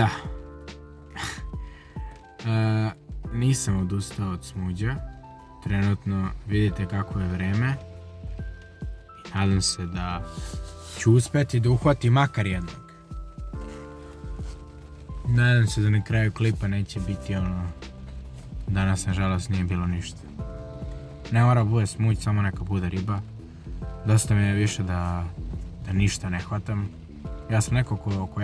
Da. Nisam odustao od smuđa. Trenutno vidite kako je vreme. I nadam se da ću uspeti da uhvatim makar jednog. Nadam se da na kraju klipa neće biti ono... Danas, nažalost, nije bilo ništa. Ne mora bude smuđ, samo neka bude riba. Dosta mi je više da ništa ne hvatam. Ja sam neko ko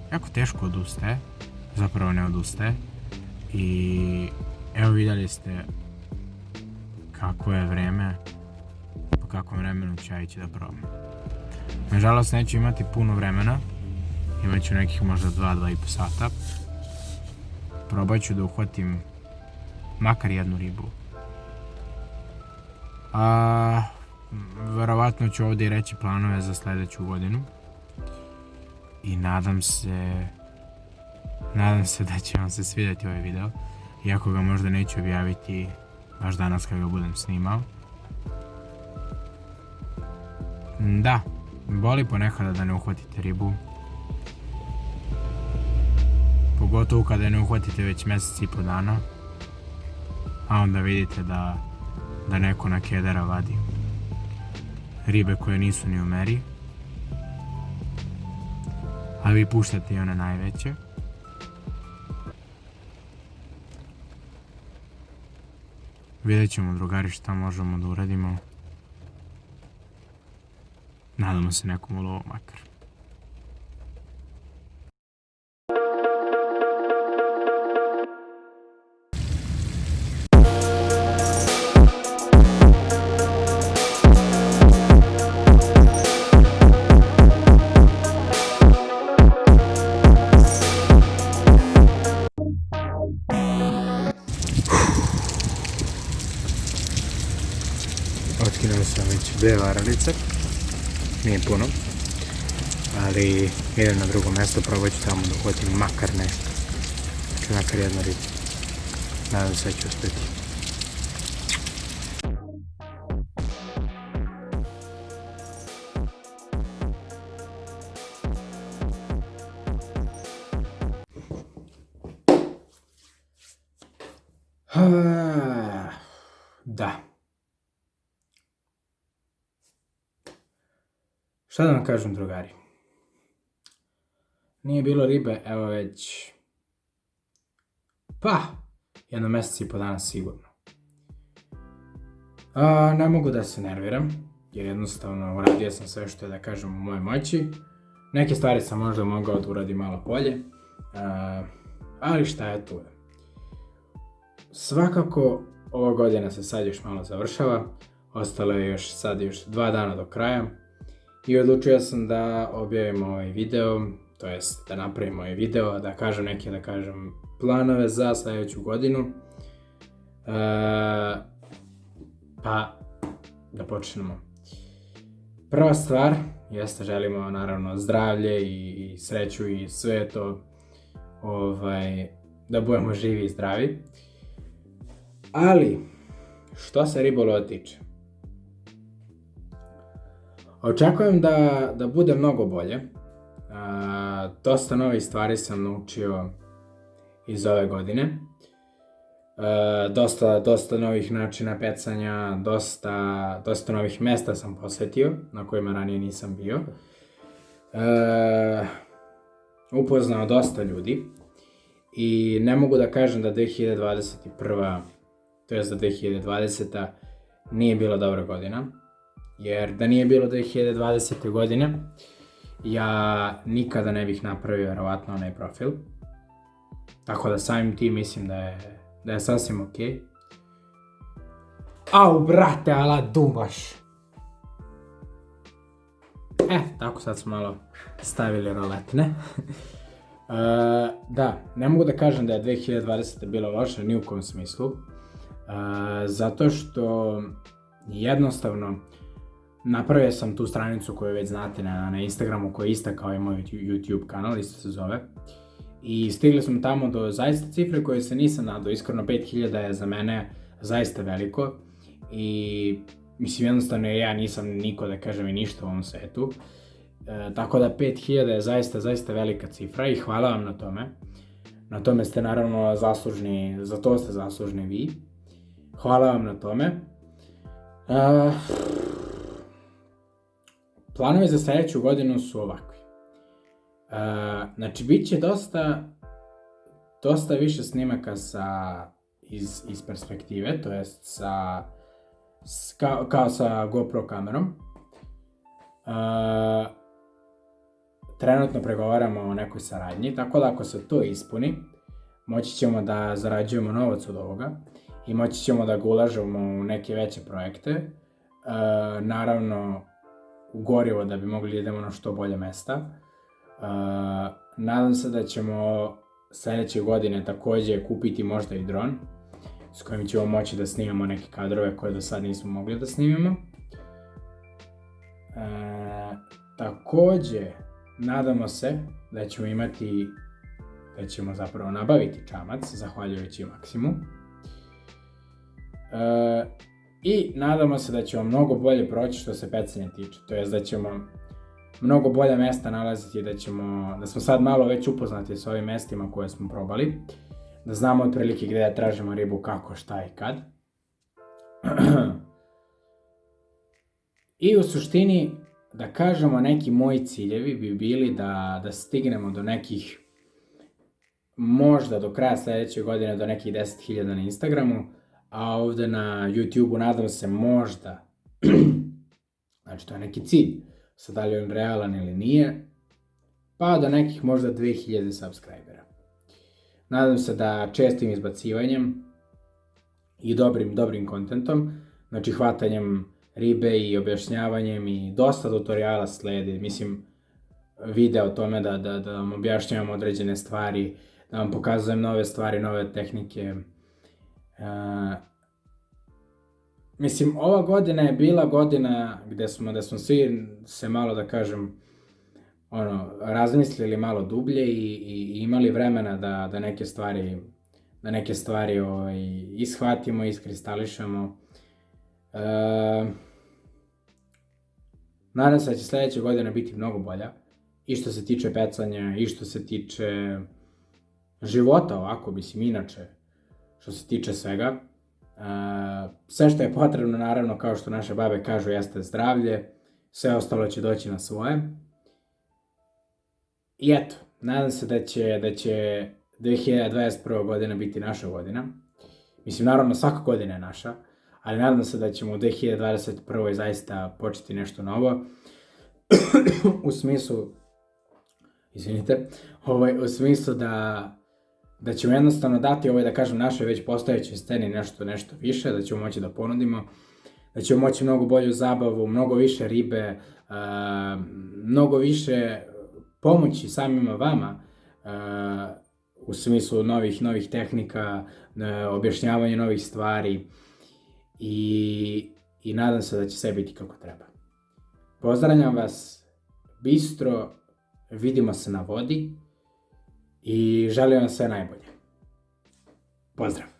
jako teško odustaje. Zapravo ne odustaje. I evo vidjeli ste kako je vreme. Po kakvom vremenu ću ja ići da probam. Nažalost, neću imati puno vremena. Imat ću nekih možda 2-2,5 sata. Probat ću da uhvatim makar jednu ribu. Verovatno ću ovdje reći planove za sljedeću godinu. I nadam se da će vam se svidjeti ovaj video. Iako ga možda neću objaviti baš danas kad ga budem snimao. Da, boli ponekada da ne uhvatite ribu. Pogotovo kada je ne uhvatite već mjesec i po dana. A onda vidite da neko na kedera vadi ribe koje nisu ni u meri. A vi puštate i one najveće. Vidjet ćemo, drugari, šta možemo da uradimo. Nadamo se nekom ulovu makar. Otkinuo sam već 2 varalice, nije puno, ali idem na drugo mjesto, probat ću tamo da uhvatim makar nešto, znači makar jednu ribu, nadam se da ću uspjeti. Da. Šta da vam kažem, drugari? Nije bilo ribe, evo već... jedno mjesec i po dana sigurno. Ne mogu da se nerviram, jer jednostavno uradio sam sve što je, da kažem, u mojoj moći. Neke stvari sam možda mogao da uradim malo bolje, ali šta je tu? Svakako, ova godina se sad još malo završava, ostalo je sad još 2 dana do kraja. I odlučio sam da objavim ovaj video, to jest da napravim ovaj video, da kažem neke, planove za sljedeću godinu. Pa, da počnemo. Prva stvar, jeste želimo naravno zdravlje i sreću i sve to, da budemo živi i zdravi. Ali, što se ribolova tiče, očekujem da bude mnogo bolje. Dosta novih stvari sam naučio iz ove godine. Dosta novih načina pecanja, dosta novih mjesta sam posjetio, na kojima ranije nisam bio. Upoznao dosta ljudi i ne mogu da kažem da 2021. to jest da 2020. nije bila dobra godina. Jer da nije bilo 2020. godine, ja nikada ne bih napravio vjerovatno onaj profil. Tako da samim tim mislim da je sasvim okej. Au, brate, ala dumaš! Tako sad smo malo stavili roletne. Da, ne mogu da kažem da je 2020. bila loša ni u kom smislu. Zato što jednostavno napravio sam tu stranicu koju već znate na Instagramu, koja je ista kao i moj YouTube kanal, isto se zove. I stigli smo tamo do zaista cifre koje se nisam nadao. Iskreno 5000 je za mene zaista veliko. I mislim jednostavno ja nisam niko da kažem i ništa u ovom svetu. Tako da 5000 je zaista velika cifra i hvala vam na tome. Na tome ste naravno zaslužni, za to ste zaslužni vi. Hvala vam na tome. Planovi za sljedeću godinu su ovakvi. Znači, bit će dosta više snimaka iz perspektive, to jest kao sa GoPro kamerom. Trenutno pregovaramo o nekoj saradnji, tako da ako se to ispuni, moći ćemo da zarađujemo novac od ovoga i moći ćemo da ga ulažemo u neke veće projekte. Naravno, u gorivo da bi mogli da idemo na što bolje mesta. Nadam se da ćemo sljedeće godine također kupiti možda i dron s kojim ćemo moći da snimamo neke kadrove koje do sad nismo mogli da snimimo. Također, nadamo se da ćemo zapravo nabaviti čamac, zahvaljujući Maksimu. I nadamo se da ćemo mnogo bolje proći što se pecanja tiče, to jest da ćemo mnogo bolja mesta nalaziti, da smo sad malo već upoznati s ovim mestima koje smo probali, da znamo otprilike gdje da tražimo ribu, kako, šta i kad. I u suštini, da kažemo, neki moji ciljevi bi bili da stignemo do nekih, možda do kraja sljedeće godine, do nekih 10.000 na Instagramu, a ovdje na YouTube-u nadam se možda, znači to je neki cilj, sad da li je on realan ili nije, pa do nekih možda 2000 subscribera. Nadam se da čestim izbacivanjem i dobrim kontentom, znači hvatanjem ribe i objašnjavanjem i dosta tutoriala sledi, mislim video o tome da vam objašnjavam određene stvari, da vam pokazujem nove stvari, nove tehnike. Mislim, ova godina je bila godina gdje smo svi se malo, da kažem, razmislili malo dublje i imali vremena da neke stvari ishvatimo, iskristališemo. Nadam se da će sljedeća godina biti mnogo bolja, i što se tiče pecanja, i što se tiče života ovako, mislim, inače, što se tiče svega. Sve što je potrebno, naravno, kao što naše babe kažu, jeste zdravlje, sve ostalo će doći na svoje. I eto, nadam se da će 2021. godina biti naša godina. Mislim, naravno, svaka godina je naša, ali nadam se da ćemo u 2021. zaista početi nešto novo. U smislu, u smislu da ćemo jednostavno dati da kažem, našoj već postojećoj sceni nešto više, da ćemo moći da ponudimo, da ćemo moći mnogo bolju zabavu, mnogo više ribe, mnogo više pomoći samima vama, u smislu novih tehnika, objašnjavanja novih stvari i nadam se da će sve biti kako treba. Pozdravljam vas bistro, vidimo se na vodi i želim vam sve najbolje. Pozdrav!